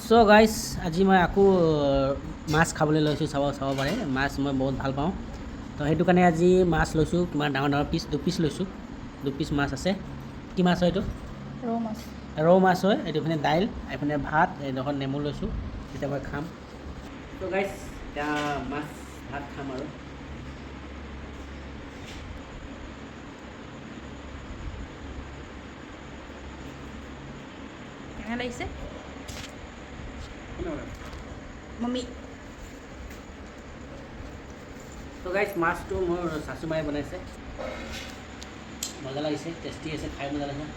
so guys আজি মই আকৌ মাছ খাবলৈ লৈছোঁ চাব পাৰে মাছ মই বহুত ভাল পাওঁ তো সেইটো কাৰণে আজি মাছ লৈছোঁ কিমান ডাঙৰ ডাঙৰ পিচ দুপিচ লৈছোঁ দুপিচ মাছ আছে কি মাছ হয় এইটো ৰৌ মাছ হয় এইটোফালে দাইল এইফালে ভাত এইডোখৰত নেমু লৈছোঁ তেতিয়া মই খাম তো গাইজ এতিয়া মাছ ভাত খাম আৰু কেনে লাগিছে মম্মি তো গাইজ মাছটো মোৰ শাশুমাই বনাইছে মজা লাগিছে টেষ্টি আছে খাই মজা লাগিছে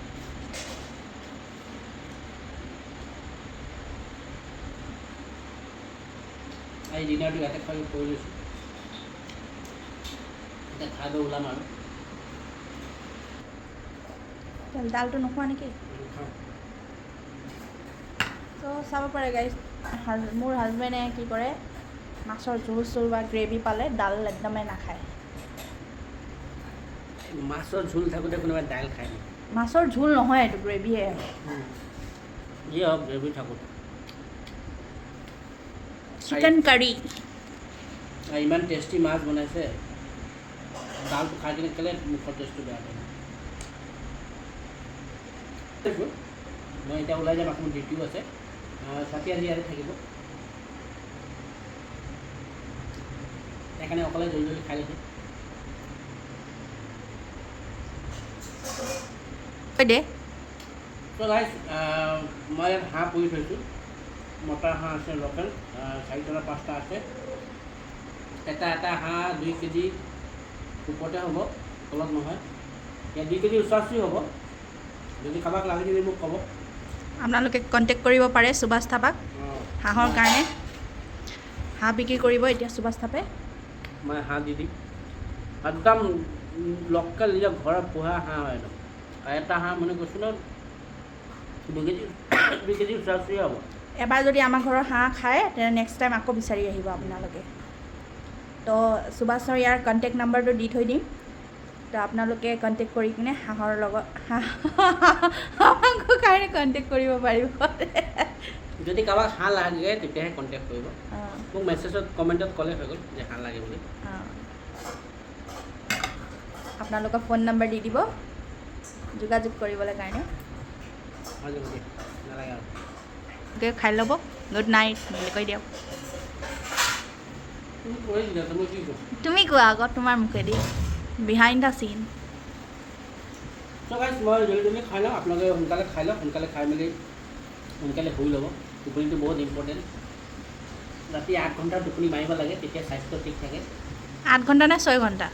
আজি ডিনাৰটো ইয়াতে খাই কৰি লৈছোঁ এতিয়া খাই বৈ ওলাম আৰু ডালটো নোখোৱা নেকি খাওঁ তো চাব পাৰে গাইজ মোৰ হাজবেণ্ডে কি কৰে মাছৰ জোল চোল বা গ্ৰেভি পালে ডাল একদমেই নাখায় মাছৰ ঝোল থাকোঁতে কোনোবাই দাইল খায় নেকি মাছৰ জোল নহয় এইটো গ্ৰেভিহে যি হওক গ্ৰেভি থাকোঁতে চিকেন কাৰী আৰু ইমান টেষ্টি মাছ বনাইছে ডালটো খাই কিনে কেলে মুখৰ টেষ্টটো বেয়া কৰে মই এতিয়া ওলাই যাম আকৌ ডিউটিও আছে ছাতি আজি ইয়াতে থাকিব সেইকাৰণে অকলে জলদি জলদি খাই লৈছোঁ দে ত' গাইজ মই ইয়াত হাঁহ পুহি থৈছোঁ মতা হাঁহ আছে লোকেল 4টা নে 5টা আছে এটা হাঁহ 2 কেজি ওপৰতে হ'ব তলত নহয় ইয়াত 2 কেজি ওচৰা-ওচৰি হ'ব যদি কাৰোবাক লাগে যদি মোক ক'ব আপোনালোকে কণ্টেক্ট কৰিব পাৰে সুভাষ থাপাক হাঁহৰ কাৰণে হাঁহ বিক্ৰী কৰিব এতিয়া সুভাষ থাপে মই হাঁহ দি দিম একদম লোকেল নিজৰ ঘৰত পোহা হাঁহ হয় একদম এটা হাঁহ মানে কৈছোঁ ন 2 কেজি ওচৰা-ওচৰি হ'ব এবাৰ যদি আমাৰ ঘৰৰ হাঁহ খায় তেনে নেক্সট টাইম আকৌ বিচাৰি আহিব আপোনালোকে তো সুভাষৰ ইয়াৰ কণ্টেক্ট নাম্বাৰটো দি থৈ দিম তো আপোনালোকে কণ্টেক্ট কৰি কিনে হাঁহৰ লগত হাঁহৰ কাৰণে কণ্টেক্ট কৰিব পাৰিব যদি কাৰোবাক হাঁহ লাগে তেতিয়াহে কণ্টেক্ট কৰিব অঁ মোক মেছেজত কমেণ্টত ক'লে হৈ গ'ল যে হাঁহ লাগে বুলি অঁ আপোনালোকৰ ফোন নম্বৰ দি দিব যোগাযোগ কৰিবলৈ কাৰণে হৈ যাব দিয়া নালাগে আৰু গৈ খাই ল'ব গুড নাইট বুলি কৈ দিয়ক তুমি কৈ দিলা তুমি কি ক'ম তুমি কোৱা আকৌ তোমাৰ মুখেদি বিহাইণ্ড দ্য চিন চ' গাইজ মই জলদি জলদি খাই লওঁ আপোনালোকে সোনকালে খাই লওক সোনকালে খাই মেলি সোনকালে শুই ল'ব টোপনিটো বহুত ইম্পৰ্টেণ্ট ৰাতি 8 ঘণ্টা টোপনি মাৰিব লাগে তেতিয়া স্বাস্থ্য ঠিক থাকে 8 ঘণ্টা নে 6 ঘণ্টা